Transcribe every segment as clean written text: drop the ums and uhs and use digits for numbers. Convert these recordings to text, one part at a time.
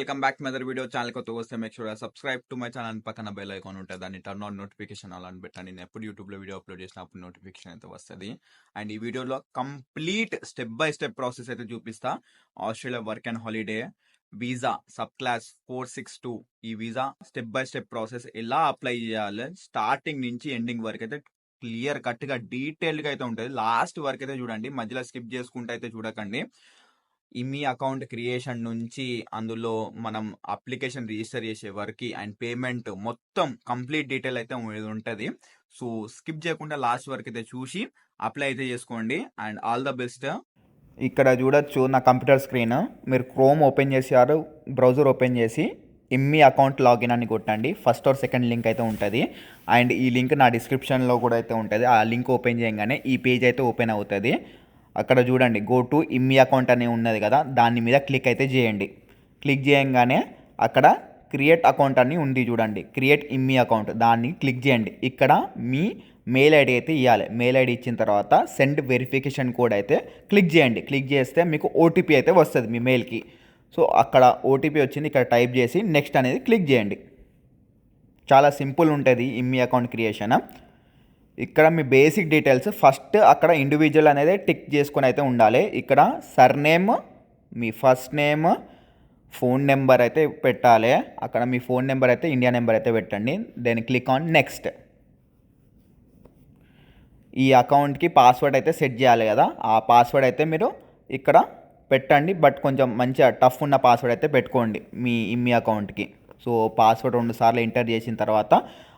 Welcome back to my other video. Channel కొత్త వస్తే make sure subscribe to my channel. పక్కన bell icon ఉంటుంది, దాన్ని టర్న్ ఆన్ నోటిఫికేషన్ అలా అని పెట్టండి. నేను ఎప్పుడు యూట్యూబ్లో వీడియో అప్లోడ్ చేసినప్పుడు నోటిఫికేషన్ అయితే వస్తుంది. అండ్ ఈ వీడియోలో complete step by step process అయితే చూపిస్తా. Australia work and holiday visa sub class 462 ఈ visa step by step process ఎలా అప్లై చేయాలి స్టార్టింగ్ నుంచి ఎండింగ్ వరకు అయితే క్లియర్ కట్ గా డీటెయిల్ గా అయితే ఉంటుంది. లాస్ట్ వరకు అయితే చూడండి, మధ్యలో స్కిప్ చేసుకుంటూ అయితే చూడకండి. ఇమి అకౌంట్ క్రియేషన్ నుంచి అందులో మనం అప్లికేషన్ రిజిస్టర్ చేసే వరకు అండ్ పేమెంట్ మొత్తం కంప్లీట్ డీటెయిల్ అయితే ఉంటుంది. సో స్కిప్ చేయకుండా లాస్ట్ వరకు అయితే చూసి అప్లై అయితే చేసుకోండి. And all the best. ఇక్కడ చూడొచ్చు నా కంప్యూటర్ స్క్రీన్. మీరు క్రోమ్ ఓపెన్ చేసారు, బ్రౌజర్ ఓపెన్ చేసి ఇమ్మి అకౌంట్ లాగిన్ అని కొట్టండి. ఫస్ట్ ఆర్ సెకండ్ లింక్ అయితే ఉంటుంది. అండ్ ఈ లింక్ నా డిస్క్రిప్షన్లో కూడా అయితే ఉంటుంది. ఆ లింక్ ఓపెన్ చేయగానే ఈ పేజ్ అయితే ఓపెన్ అవుతుంది. అక్కడ చూడండి, గో టు ఇమ్మి అకౌంట్ అని ఉన్నది కదా, దాని మీద క్లిక్ అయితే చేయండి. క్లిక్ చేయగానే అక్కడ క్రియేట్ అకౌంట్ అని ఉంది చూడండి, క్రియేట్ ఇమ్మి అకౌంట్, దాన్ని క్లిక్ చేయండి. ఇక్కడ మీ మెయిల్ ఐడి అయితే ఇవ్వాలి. మెయిల్ ఐడి ఇచ్చిన తర్వాత సెండ్ వెరిఫికేషన్ కోడ్ అయితే క్లిక్ చేయండి. క్లిక్ చేస్తే మీకు ఓటీపీ అయితే వస్తుంది మీ మెయిల్కి. సో అక్కడ ఓటీపీ వచ్చింది, ఇక్కడ టైప్ చేసి నెక్స్ట్ అనేది క్లిక్ చేయండి. చాలా సింపుల్ ఉంటుంది ఇమ్మి అకౌంట్ క్రియేషన్. ఇక్కడ మీ బేసిక్ డీటెయిల్స్ ఫస్ట్ అక్కడ ఇండివిజువల్ అనేది టిక్ చేసుకొని అయితే ఉండాలి. ఇక్కడ సర్నేమ్, మీ ఫస్ట్ నేమ్, ఫోన్ నెంబర్ అయితే పెట్టాలి. అక్కడ మీ ఫోన్ నెంబర్ అయితే ఇండియా నెంబర్ అయితే పెట్టండి. Then click on next. ఈ అకౌంట్కి పాస్వర్డ్ అయితే సెట్ చేయాలి కదా, ఆ పాస్వర్డ్ అయితే మీరు ఇక్కడ పెట్టండి. బట్ కొంచెం మంచిగా టఫ్ ఉన్న పాస్వర్డ్ అయితే పెట్టుకోండి మీ అకౌంట్కి. సో పాస్వర్డ్ 2 సార్లు ఎంటర్ చేసిన తర్వాత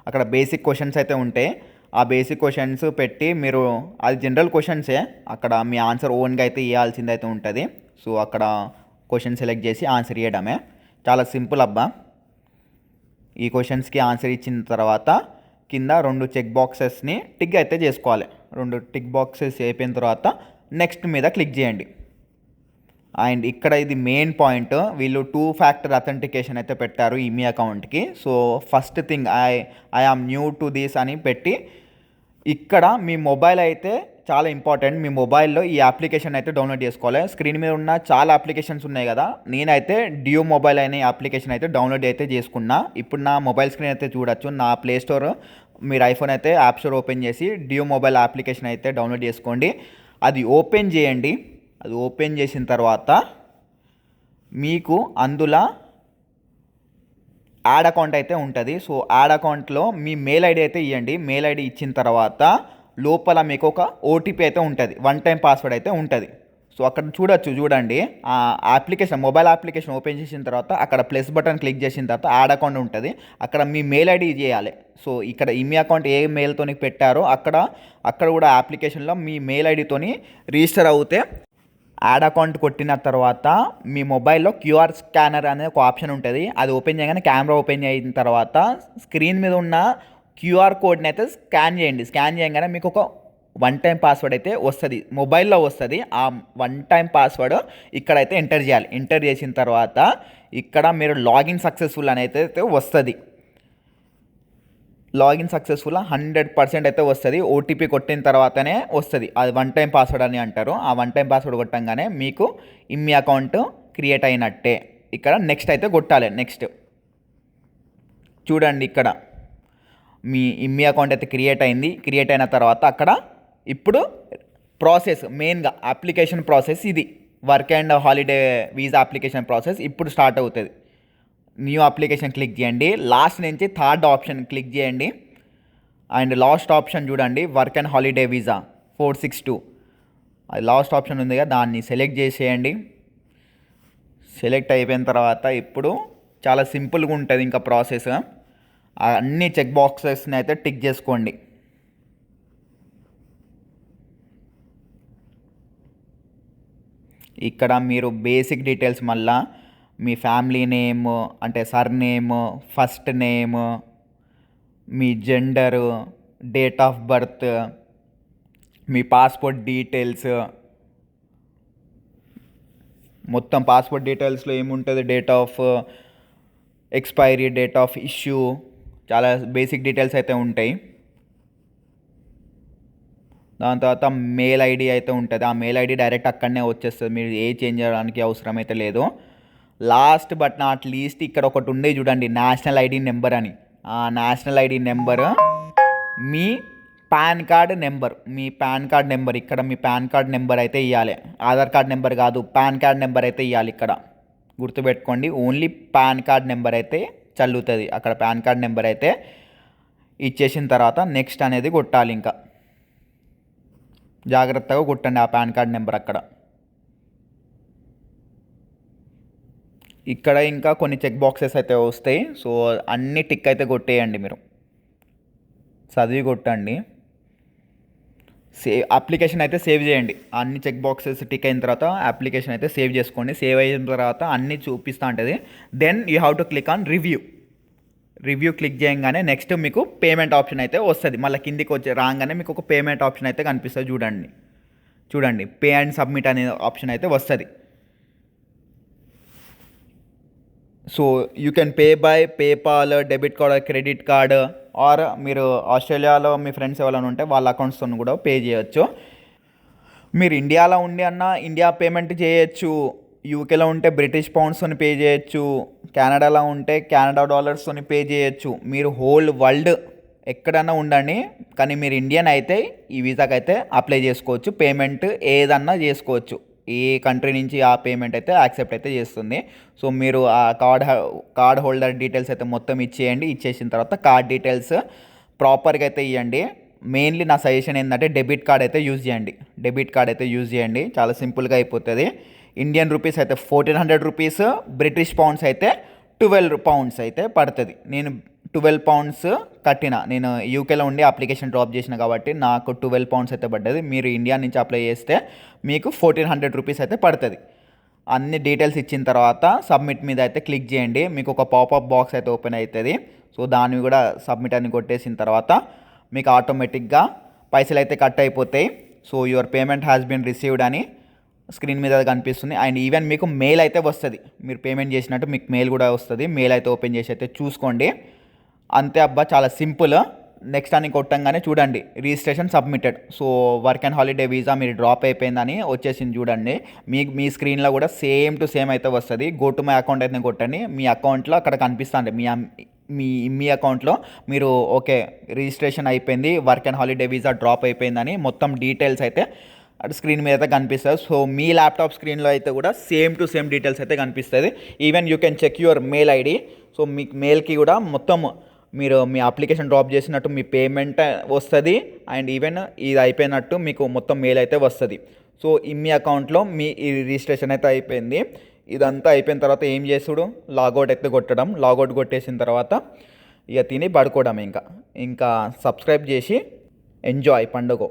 అక్కడ బేసిక్ క్వశ్చన్స్ అయితే ఉంటాయి. ఆ బేసిక్ క్వశ్చన్స్ పెట్టి మీరు, అది జనరల్ క్వశ్చన్సే, అక్కడ మీ ఆన్సర్ ఓన్గా అయితే ఇవ్వాల్సింది అయితే ఉంటుంది. సో అక్కడ క్వశ్చన్ సెలెక్ట్ చేసి ఆన్సర్ ఇవ్వడమే. చాలా సింపుల్ అబ్బా. ఈ క్వశ్చన్స్కి ఆన్సర్ ఇచ్చిన తర్వాత కింద 2 చెక్ బాక్సెస్ని టిక్ అయితే చేసుకోవాలి. 2 టిక్ బాక్సెస్ అయిపోయిన తర్వాత నెక్స్ట్ మీద క్లిక్ చేయండి. అండ్ ఇక్కడ ఇది మెయిన్ పాయింట్, వీళ్ళు 2 ఫ్యాక్టర్ అథెంటికేషన్ అయితే పెట్టారు ఈ మీ అకౌంట్కి. So first thing I am new to this అని పెట్టి, ఇక్కడ మీ మొబైల్ అయితే చాలా ఇంపార్టెంట్. మీ మొబైల్లో ఈ అప్లికేషన్ అయితే డౌన్లోడ్ చేసుకోవాలి. స్క్రీన్ మీద ఉన్న చాలా అప్లికేషన్స్ ఉన్నాయి కదా, నేనైతే డియో మొబైల్ అనే అప్లికేషన్ అయితే డౌన్లోడ్ అయితే చేసుకున్నా. ఇప్పుడు నా మొబైల్ స్క్రీన్ అయితే చూడొచ్చు. నా ప్లే స్టోర్, మీరు ఐఫోన్ అయితే యాప్ స్టోర్ ఓపెన్ చేసి డియో మొబైల్ అప్లికేషన్ అయితే డౌన్లోడ్ చేసుకోండి. అది ఓపెన్ చేయండి. అది ఓపెన్ చేసిన తర్వాత మీకు అందులో యాడ్ అకౌంట్ అయితే ఉంటుంది. సో యాడ్ అకౌంట్లో మీ మెయిల్ ఐడి అయితే ఇవ్వండి. మెయిల్ ఐడి ఇచ్చిన తర్వాత లోపల మీకు ఒక ఓటీపీ అయితే ఉంటుంది, 1 టైం పాస్వర్డ్ అయితే ఉంటుంది. సో అక్కడ చూడండి, ఆ అప్లికేషన్, మొబైల్ అప్లికేషన్ ఓపెన్ చేసిన తర్వాత అక్కడ ప్లస్ బటన్ క్లిక్ చేసిన తర్వాత యాడ్ అకౌంట్ ఉంటుంది. అక్కడ మీ మెయిల్ ఐడి చేయాలి. సో ఇక్కడ ఇమ్మి అకౌంట్ ఏ మెయిల్తోని పెట్టారో అక్కడ కూడా అప్లికేషన్లో మీ మెయిల్ ఐడితోని రిజిస్టర్ అవుతే, యాడ్ అకౌంట్ కొట్టిన తర్వాత మీ మొబైల్లో క్యూఆర్ స్కానర్ అనే ఒక ఆప్షన్ ఉంటుంది. అది ఓపెన్ చేయగానే కెమెరా ఓపెన్ అయిన తర్వాత స్క్రీన్ మీద ఉన్న క్యూఆర్ కోడ్ని అయితే స్కాన్ చేయండి. స్కాన్ చేయగానే మీకు ఒక 1 టైం పాస్వర్డ్ అయితే వస్తుంది, మొబైల్లో వస్తుంది. ఆ 1 టైం పాస్వర్డ్ ఇక్కడైతే ఎంటర్ చేయాలి. ఎంటర్ చేసిన తర్వాత ఇక్కడ మీరు లాగిన్ సక్సెస్ఫుల్ అని అయితే వస్తుంది. లాగిన్ సక్సెస్ఫుల్ 100% అయితే వస్తుంది. ఓటీపీ కొట్టిన తర్వాతనే వస్తుంది. అది 1 టైం పాస్వర్డ్ అని అంటారు. ఆ 1 టైం పాస్వర్డ్ కొట్టంగానే మీకు ఇమ్మి అకౌంట్ క్రియేట్ అయినట్టే. ఇక్కడ నెక్స్ట్ అయితే కొట్టాలి. నెక్స్ట్ చూడండి, ఇక్కడ మీ ఇమ్మి అకౌంట్ అయితే క్రియేట్ అయింది. క్రియేట్ అయిన తర్వాత అక్కడ ఇప్పుడు ప్రాసెస్, మెయిన్గా అప్లికేషన్ ప్రాసెస్, ఇది work and holiday visa application process ఇప్పుడు స్టార్ట్ అవుతుంది. న్యూ అప్లికేషన్ క్లిక్ చేయండి. లాస్ట్ నుంచి థర్డ్ ఆప్షన్ క్లిక్ చేయండి. అండ్ లాస్ట్ ఆప్షన్ చూడండి, వర్క్ అండ్ హాలిడే వీసా 462, అది లాస్ట్ ఆప్షన్ ఉంది కదా, దాన్ని సెలెక్ట్ చేసేయండి. సెలెక్ట్ అయిపోయిన తర్వాత ఇప్పుడు చాలా సింపుల్గా ఉంటుంది ఇంకా ప్రాసెస్. అన్ని చెక్ బాక్సెస్ని అయితే టిక్ చేసుకోండి. ఇక్కడ మీరు బేసిక్ డీటెయిల్స్ మళ్ళా మీ ఫ్యామిలీ నేమ్ అంటే surname, first name, me gender, date of birth, me passport details, మొత్తం పాస్పోర్ట్ డీటెయిల్స్లో ఏముంటుంది, date of expiry, date of issue, చాలా బేసిక్ డీటెయిల్స్ అయితే ఉంటాయి. దాని తర్వాత మెయిల్ ఐడి అయితే ఉంటుంది. ఆ మెయిల్ ఐడి డైరెక్ట్ అక్కడనే వచ్చేస్తుంది, మీరు ఏ చేంజ్ చేయడానికి అవసరం అయితే లేదు. లాస్ట్ బట్ నాట్ లీస్ట్ ఇక్కడ ఒకటి ఉండే చూడండి, నేషనల్ ఐడి నెంబర్ అని. ఆ నేషనల్ ఐడి నెంబర్ మీ పాన్ కార్డ్ నెంబర్, మీ పాన్ కార్డ్ నెంబర్, ఇక్కడ మీ పాన్ కార్డ్ నెంబర్ అయితే ఇవ్వాలి. ఆధార్ కార్డ్ నెంబర్ కాదు, పాన్ కార్డ్ నెంబర్ అయితే ఇవ్వాలి. ఇక్కడ గుర్తుపెట్టుకోండి, ఓన్లీ పాన్ కార్డ్ నెంబర్ అయితే చల్లుతుంది. అక్కడ పాన్ కార్డ్ నెంబర్ అయితే ఇచ్చేసిన తర్వాత నెక్స్ట్ అనేది కొట్టాలి. ఇంకా జాగ్రత్తగా కొట్టండి ఆ పాన్ కార్డ్ నెంబర్ అక్కడ. ఇక్కడ ఇంకా కొన్ని చెక్ బాక్సెస్ అయితే వస్తాయి. సో అన్ని టిక్ అయితే కొట్టేయండి, మీరు చదివి కొట్టండి. అప్లికేషన్ అయితే సేవ్ చేయండి. అన్ని చెక్ బాక్సెస్ టిక్ అయిన తర్వాత అప్లికేషన్ అయితే సేవ్ చేసుకోండి. సేవ్ అయిన తర్వాత అన్నీ చూపిస్తూ ఉంటుంది. Then you have to click on review click చేయగానే నెక్స్ట్ మీకు పేమెంట్ ఆప్షన్ అయితే వస్తుంది. మళ్ళీ కిందికి వచ్చి రాగానే మీకు ఒక పేమెంట్ ఆప్షన్ అయితే కనిపిస్తుంది. చూడండి పే అండ్ సబ్మిట్ అనే ఆప్షన్ అయితే వస్తుంది. So you can pay by PayPal, debit card, credit card, or మీరు ఆస్ట్రేలియాలో మీ ఫ్రెండ్స్ ఎవరైనా ఉంటే వాళ్ళ అకౌంట్స్తో కూడా పే చేయొచ్చు. మీరు ఇండియాలో ఉండి అన్న ఇండియా పేమెంట్ చేయొచ్చు. యూకేలో ఉంటే బ్రిటిష్ పౌండ్స్తో పే చేయొచ్చు. కెనడాలో ఉంటే కెనడా డాలర్స్తో పే చేయొచ్చు. మీరు హోల్ వరల్డ్ ఎక్కడన్నా ఉండండి, కానీ మీరు ఇండియన్ అయితే ఈ వీసాకి అయితే అప్లై చేసుకోవచ్చు. పేమెంట్ ఏదన్నా చేసుకోవచ్చు. ఏ కంట్రీ నుంచి ఆ పేమెంట్ అయితే యాక్సెప్ట్ అయితే చేస్తుంది. సో మీరు ఆ కార్డ్ హోల్డర్ డీటెయిల్స్ అయితే మొత్తం ఇచ్చేసిన తర్వాత కార్డ్ డీటెయిల్స్ ప్రాపర్గా అయితే ఇవ్వండి. మెయిన్లీ నా సజెషన్ ఏంటంటే డెబిట్ కార్డ్ అయితే యూజ్ చేయండి. చాలా సింపుల్గా అయిపోతుంది. ఇండియన్ రూపీస్ అయితే 1400 రూపీస్, బ్రిటిష్ పౌండ్స్ అయితే 12 పౌండ్స్ అయితే పడుతుంది. నేను 12 పౌండ్స్ కట్టిన. నేను యూకేలో ఉండి అప్లికేషన్ డ్రాప్ చేసిన కాబట్టి నాకు 12 పౌండ్స్ అయితే పడ్డది. మీరు ఇండియా నుంచి అప్లై చేస్తే మీకు 1400 రూపీస్ అయితే పడుతుంది. అన్ని డీటెయిల్స్ ఇచ్చిన తర్వాత సబ్మిట్ మీద అయితే క్లిక్ చేయండి. మీకు ఒక పాపప్ బాక్స్ అయితే ఓపెన్ అవుతుంది. సో దాన్ని కూడా సబ్మిట్ అని కొట్టేసిన తర్వాత మీకు ఆటోమేటిక్గా పైసలు అయితే కట్ అయిపోతాయి. So your payment has been received అని స్క్రీన్ మీద కనిపిస్తుంది. అండ్ ఈవెన్ మీకు మెయిల్ అయితే వస్తుంది. మీరు పేమెంట్ చేసినట్టు మీకు మెయిల్ కూడా వస్తుంది. మెయిల్ అయితే ఓపెన్ చేసి అయితే చూసుకోండి. అంతే అబ్బా, చాలా సింపుల్. నెక్స్ట్ అని కొట్టంగానే చూడండి registration submitted. So work and holiday visa మీరు డ్రాప్ అయిపోయిందని వచ్చేసింది చూడండి. మీ స్క్రీన్లో కూడా సేమ్ టు సేమ్ అయితే వస్తుంది. గో టు మై అకౌంట్ అయితే కొట్టండి. మీ అకౌంట్లో అక్కడ కనిపిస్తుంది. మీ అకౌంట్లో మీరు ఓకే రిజిస్ట్రేషన్ అయిపోయింది, work and holiday visa drop అయిపోయిందని మొత్తం డీటెయిల్స్ అయితే అటు స్క్రీన్ మీద అయితే కనిపిస్తుంది. సో మీ ల్యాప్టాప్ స్క్రీన్లో అయితే కూడా సేమ్ టు సేమ్ డీటెయిల్స్ అయితే కనిపిస్తుంది. Even you can check your mail ID. So మీకు మెయిల్కి కూడా మొత్తం మీరు మీ అప్లికేషన్ డ్రాప్ చేసినట్టు మీ పేమెంట్ వస్తుంది. అండ్ ఈవెన్ ఇది అయిపోయినట్టు మీకు మొత్తం మెయిల్ అయితే వస్తుంది. సో మీ అకౌంట్లో మీ ఈ రిజిస్ట్రేషన్ అయితే అయిపోయింది. ఇదంతా అయిపోయిన తర్వాత ఏం చేసుడు, లాగౌట్ అయితే కొట్టడం. లాగౌట్ కొట్టేసిన తర్వాత ఇక తిని పడుకోవడం. ఇంకా సబ్స్క్రైబ్ చేసి ఎంజాయ్ పండుగ.